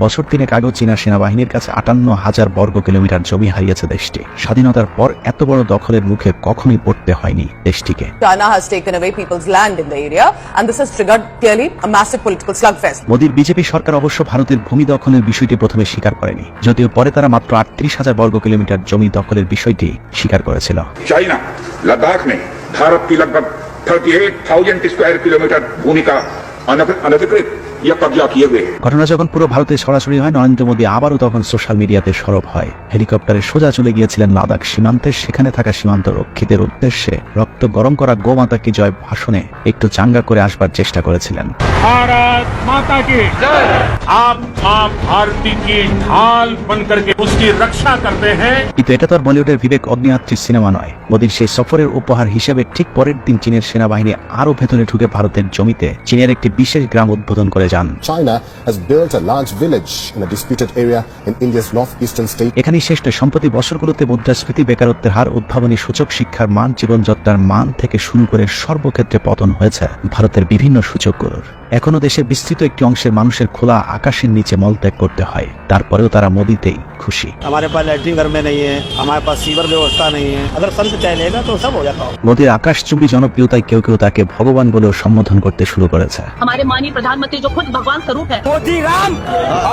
বছর তিনেক আগেও চীনা সেনাবাহিনীর কাছে 58,000 বর্গ কিলোমিটার জমি হারিয়েছে দেশটি। স্বাধীনতার পর এত বড় দখলের মুখে কখনোই পড়তে হয়নি দেশটিকে। China has taken away people's land in the area and this has triggered clearly a massive political slugfest. মোদির বিজেপি সরকার অবশ্য ভারতের ভূমি দখলের বিষয়টি প্রথমে স্বীকার করেনি, যদিও পরে তারা মাত্র 38,000 বর্গ কিলোমিটার জমি দখলের বিষয়টি স্বীকার করেছিল। चाइना लद्दाख में भारत की लगभग 38,000 स्क्वायर किलोमीटर भूमि का अनधिकृत या कब्जा किए हुए। ঘটনা যখন পুরো ভারতে ছড়াছড়ি হয়, নরেন্দ্র মোদী আবারও তখন সোশ্যাল মিডিয়াতে সরব হয়। হেলিকপ্টারে সোজা চলে গিয়েছিলেন লাদাখ সীমান্তে, সেখানে থাকা সীমান্ত রক্ষীদের উদ্দেশ্যে রক্ত গরম করা গোমাতা কি জয় ভাষণে একটু চাঙ্গা করে আসবার চেষ্টা করেছিলেন। भारत माता की जय। आप मां भारती की ढाल बनकर के उसकी रक्षा करते हैं। কিন্তু এটা তো আর বলিউডের বিবেক অগ্নিয়াত্রী সিনেমা নয়। মোদীর সেই সফরের উপহার হিসেবে ঠিক পরের দিন চীনের সেনাবাহিনী আরো ভেতরে ঢুকে ভারতের জমিতে চীনের একটি বিশেষ গ্রাম উদ্বোধন করে যান। China has built a large village in a disputed area in India's northeastern state. এখানেই শেষ নয়, সম্প্রতি বছরগুলোতে মুদ্রাস্ফীতি, বেকারত্বের হার, উদ্ভাবনী সূচক, শিক্ষার মান, জীবনযাত্রার মান থেকে শুরু করে সর্বক্ষেত্রে পতন হয়েছে ভারতের বিভিন্ন সূচকগুলোর। এখনো দেশের বিস্তৃত একটি অংশের মানুষের খোলা আকাশের নিচে মলত্যাগ করতে হয়, তারপরেও তারা মোদিতেই খুশি। हमारे पास लैट्रिन घर में नहीं है, हमारे पास सीवर व्यवस्था नहीं है, अगर संत चाह लेगा तो सब हो जाता है। মোদির আকাশচুম্বী জনপ্রিয়তায় কেউ কেউ তাকে ভগবান বলেও সম্বোধন করতে শুরু করেছে। हमारे माननीय प्रधानमंत्री जो खुद भगवान स्वरूप है, मोदी राम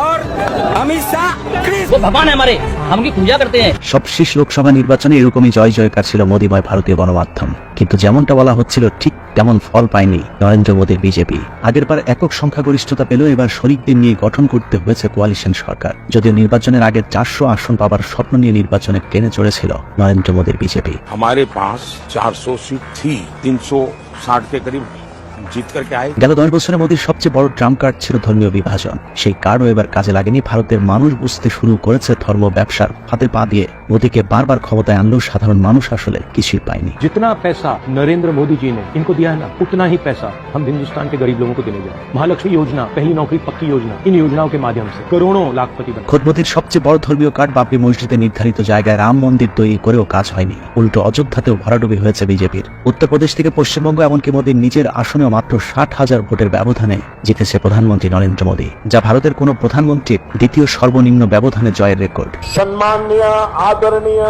और अमित शाह वो भगवान है हमारे, हम उनकी पूजा करते हैं। সবশেষ লোকসভা নির্বাচনে এরকমই জয় জয়কার ছিল মোদিময় ভারতীয় গণমাধ্যম, কিন্তু যেমনটা বলা হচ্ছিল ঠিক তেমন ফল পায়নি নরেন্দ্র মোদীর বিজেপি। আগেরবার একক সংখ্যাগরিষ্ঠতা পেলেও এবার শরিকদের নিয়ে গঠন করতে হয়েছে কোয়ালিশন সরকার। যদিও নির্বাচনের আগে 400 আসন পাবার স্বপ্ন নিয়ে নির্বাচনে টেনে চড়েছিল নরেন্দ্র মোদীর বিজেপি। हमारे पास 400 सीट थी, 360 के करीब जीत करके आए। গেল 10 বছরে মোদীর সবচেয়ে বড় ট্রাম্প কার্ড ছিল ধর্মীয় বিভাজন। সেই কার্ডও এবার কাজে লাগেনি। ভারতের মানুষ বুঝতে শুরু করেছে ধর্ম ব্যবসার ফাঁদে পা দিয়ে মোদীকে বারবার ক্ষমতায় আনলেও সাধারণ মানুষ আসলে কিছুই পায়নি। जितना पैसा नरेंद्र मोदी जी ने इनको दिया है ना, उतना ही पैसा हम हिंदुस्तान के गरीब लोगों को देने जा रहे हैं। महालक्ष्मी योजना, पहली नौकरी पक्की योजना, इन योजनाओं के माध्यम से करोड़ों लाखपति बने। খোদ মোদীর সবচেয়ে বড় ধর্মীয় কার্ড বাবরি মসজিদে নির্ধারিত জায়গায় রাম মন্দির তৈরি করেও কাজ হয়নি। উল্টো অযোধ্যাতেও ভরাডুবি হয়েছে বিজেপির। উত্তরপ্রদেশ থেকে পশ্চিমবঙ্গ, এমনকি মোদীর নিজের আসনেও মাত্র 60,000 ভোটের ব্যবধানে জিতেছে প্রধানমন্ত্রী নরেন্দ্র মোদী, যা ভারতের কোন প্রধানমন্ত্রীর দ্বিতীয় সর্বনিম্ন ব্যবধানে জয়ের রেকর্ড। सम्माननीय आदरणीय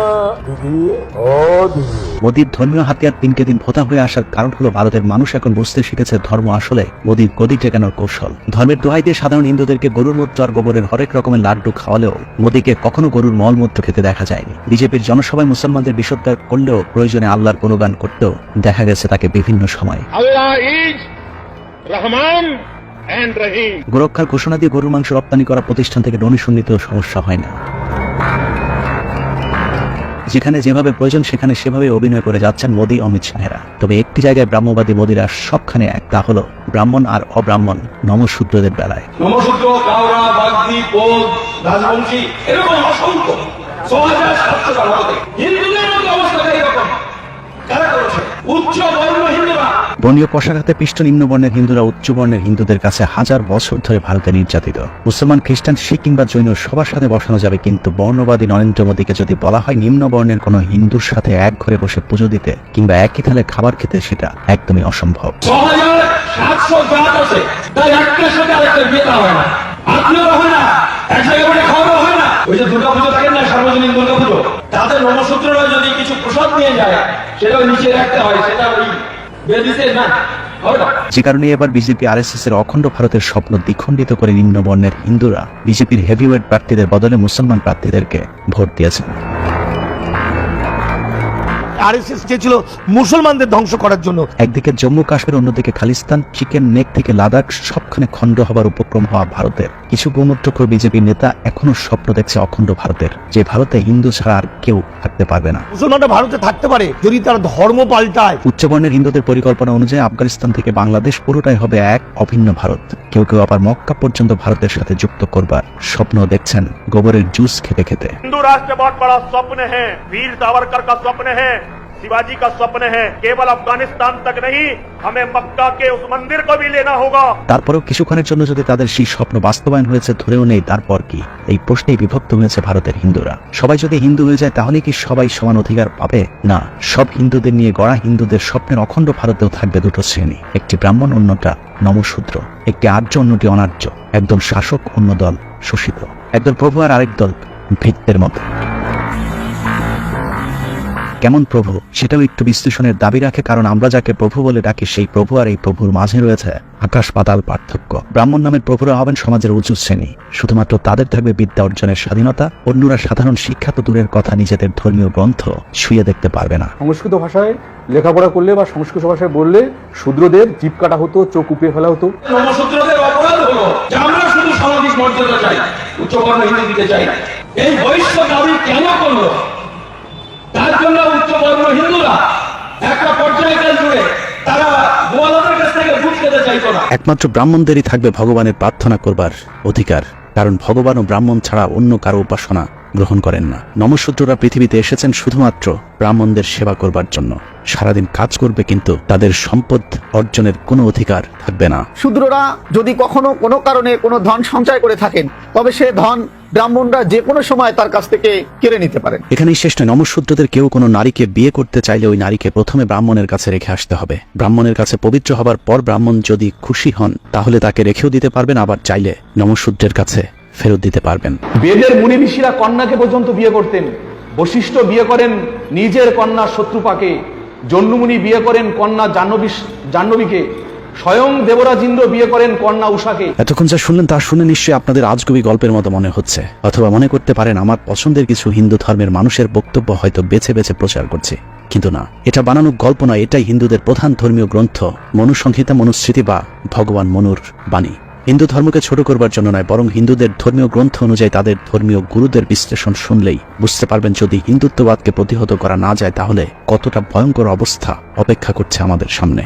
মোদীর ধর্মীয় হাতিয়ার দিনকে দিন ভোতা হয়ে আসার কারণ হলো ভারতের মানুষ এখন বুঝতে শিখেছে ধর্ম আসলে মোদীর গদি টেকানোর কৌশল। ধর্মের দোহাই দিয়ে সাধারণ হিন্দুদেরকে গরুর মূত্র আর গোবরের হরেক রকমের লাড্ডু খাওয়ালেও মোদীকে কখনো গরুর মলমূত্র খেতে দেখা যায়নি। বিজেপির জনসভায় মুসলমানদের বিষোদ্গার করলেও, প্রয়োজনে আল্লাহর গুণগান করতেও দেখা গেছে তাকে বিভিন্ন সময়। গোরক্ষার ঘোষণা দিয়ে গরুর মাংস রপ্তানি করা প্রতিষ্ঠান থেকে ডোনেশন নিতেও সমস্যা হয় না। যেখানে যেভাবে প্রয়োজন সেখানে সেভাবে অভিনয় করে যাচ্ছেন মোদী, অমিত শাহেরা। তবে একটি জায়গায় ব্রাহ্মবাদী মোদীরা সবখানে এক, তা হলো ব্রাহ্মণ আর অব্রাহ্মণ নমশূদ্রদের বেলায়। নমশূদ্র, কাওড়া, বাগদি, পোল, রাজবংশী, এরকম অসংখ্য 6,700 ভারতে হিন্দুদের মধ্যে অবস্থা এরকম। কারা করেছে? উচ্চ বর্ণ হিন্দুরা। বর্ণীয় কষাঘাতে পিষ্ট নিম্নবর্ণের হিন্দুরা উচ্চ বর্ণের হিন্দুদের কাছে হাজার বছর ধরে ভারতে নির্যাতিত। মুসলমান, খ্রিস্টান, শিখ কিংবা জৈন সবার সাথে বসানো যাবে, কিন্তু বর্ণবাদী নরেন্দ্র মোদীকে যদি বলা হয় নিম্ন বর্ণের কোনো হিন্দুর সাথে এক ঘরে বসে পুজো দিতে কিংবা একই থালে খাবার খেতে, সেটা একদমই অসম্ভব। 6,700 জাত আছে, তাই একটার সাথে আরেকটার বিয়ে হয় না, আত্মীয়রা হয় না, এক জায়গায় বসে খাওয়া হয় না। ওই যে দুর্গা পুজো থাকেন না, সার্বজনীন দুর্গা পুজো, তাদের নমশূদ্ররা যদি কিছু প্রসাদ নিয়ে যায় সেটাও নিচে রাখতে হয়, সেটা ওই বেদিতে না। যে কারণে এবার বিজেপি আরএসএস এর অখণ্ড ভারতের স্বপ্ন দ্বিখণ্ডিত করে নিম্ন বর্ণের হিন্দুরা বিজেপির হেভিওয়েট প্রার্থীদের বদলে মুসলমান প্রার্থীদেরকে ভোট দিয়েছেন। আরএসএস চেয়েছিল মুসলমানদের ধ্বংস করার জন্য। একদিকে জম্মু কাশ্মীর, অন্যদিকে খালিস্তান, চিকেন নেক থেকে লাদাখ সবখানে খণ্ড হবার উপক্রম হওয়া ভারতের কিছু গোমূত্রখোর বিজেপির নেতা এখনো স্বপ্ন দেখছে অখণ্ড ভারতের, যে ভারতে হিন্দু ছাড়া আর কেউ থাকতে পারবে না। মুসলমানরা ভারতে থাকতে পারে যদি তারা ধর্ম পাল্টায়। উচ্চবর্ণের হিন্দুদের পরিকল্পনা অনুযায়ী আফগানিস্তান থেকে বাংলাদেশ পুরোটাই হবে এক অভিন্ন ভারত। কেউ কেউ আবার মক্কা পর্যন্ত ভারতের সাথে যুক্ত করবার স্বপ্ন দেখছেন গোবরের জুস খেতে খেতে। हिंदू राष्ट्र बहुत बड़ा स्वप्न है, वीर सावरकर का स्वप्न है, शिवाजी का स्वप्न है केवल अफगानिस्तान तक नहीं, हमें मक्का के उस मंदिर को भी लेना होगा। তারপরেও কিছুক্ষণের জন্য যদি তাদের সেই স্বপ্ন বাস্তবায়ন হয়েছে ধরেও নেই, তারপর কি? এই প্রশ্নেই বিভক্ত হয়েছে ভারতের হিন্দুরা। সবাই যদি হিন্দু হয়ে যায় তাহলে কি সবাই সমান অধিকার পাবে? না, সব হিন্দুদের নিয়ে গড়া হিন্দুদের স্বপ্নের অখণ্ড ভারতেও থাকবে দুটো শ্রেণী, একটি ব্রাহ্মণ অন্যটা নমশূদ্র, একটি আর্য অন্যটি অনার্য, একদল শাসক অন্য দল শোষিত, একদল প্রভু আর আরেক দল ভৃত্যের মতো। কেমন প্রভু সেটাও একটু বিশ্লেষণের দাবি রাখে, কারণ আমরা যাকে প্রভু বলে ডাকি সেই প্রভু আর এই প্রভুর মাঝে রয়েছে আকাশ পাতাল পার্থক্য। ব্রাহ্মণ নামের প্রভুরা হবেন সমাজের উঁচু শ্রেণী, শুধুমাত্র তাদের থাকবে বিদ্যা অর্জনের স্বাধীনতা, অন্যরা সাধারণ শিক্ষা তো দূরের কথা নিজেদের ধর্মীয় গ্রন্থ ছুঁয়ে দেখতে পারবে না। সংস্কৃত ভাষায় লেখাপড়া করলে বা সংস্কৃত ভাষায় বললে শূদ্রদের জিভ কাটা হতো, চোখ উপড়ে ফেলা হতো। নমশূদ্রদের অপরাধ হলো যে আমরা শুধু সামাজিক মর্যাদা চাই, উচ্চবর্ণ হিন্দু দিতে চাই না। এই বৈশ্য দাবি কেন করলো? তার জন্য উচ্চবর্ণ হিন্দুরা একটা পর্যায়কাল জুড়ে তারা গোয়ালাদের কাছ থেকে দুধ খেতে চাইতো না। একমাত্র ব্রাহ্মণদেরই থাকবে ভগবানের প্রার্থনা করবার অধিকার, কারণ ভগবান ও ব্রাহ্মণ ছাড়া অন্য কারো উপাসনা গ্রহণ করেন না। নমশূদ্ররা পৃথিবীতে এসেছেন শুধুমাত্র ব্রাহ্মণদের সেবা করবার জন্য, সারাদিন কাজ করবে কিন্তু তাদের সম্পদ অর্জনের কোনো অধিকার থাকবে না। শূদ্ররা যদি কখনো কোনো কারণে কোনো ধন সঞ্চয় করে থাকেন, তবে সে ধন ব্রাহ্মণরা যে কোনো সময় তার কাছ থেকে কেড়ে নিতে পারেন। এখানেই শেষ নয়, নমশূদ্রদের কেউ কোনো নারীকে বিয়ে করতে চাইলে ওই নারীকে প্রথমে ব্রাহ্মণের কাছে রেখে আসতে হবে। ব্রাহ্মণের কাছে পবিত্র হবার পর ব্রাহ্মণ যদি খুশি হন তাহলে তাকে রেখেও দিতে পারবেন, আবার চাইলে নমশূদ্রের কাছে ফেরত দিতে পারবেন। বেদের মুনি ঋষিরা কন্যাকে পর্যন্ত বিয়ে করতেন। বশিষ্ঠ বিয়ে করেন নিজের কন্যা শত্রুপাকে, জন্মুনি বিয়ে করেন কন্যা জাহ্নবীকে, স্বয়ং দেবরাজ ইন্দ্র বিয়ে করেন কন্যা উষাকে। এতক্ষণ যা শুনলেন তা শুনে নিশ্চয়ই আপনাদের আজগুবি গল্পের মতো মনে হচ্ছে, অথবা মনে করতে পারেন আমার পছন্দের কিছু হিন্দু ধর্মের মানুষের বক্তব্য হয়তো বেছে বেছে প্রচার করছে। কিন্তু না, এটা বানানো গল্প নয়, এটাই হিন্দুদের প্রধান ধর্মীয় গ্রন্থ মনুসংহিতা, মনুস্মৃতি বা ভগবান মনুর বাণী। হিন্দু ধর্মকে ছোট করবার জন্য নয়, বরং হিন্দুদের ধর্মীয় গ্রন্থ অনুযায়ী তাদের ধর্মীয় গুরুদের বিশ্লেষণ শুনলেই বুঝতে পারবেন যদি হিন্দুত্ববাদকে প্রতিহত করা না যায় তাহলে কতটা ভয়ঙ্কর অবস্থা অপেক্ষা করছে আমাদের সামনে।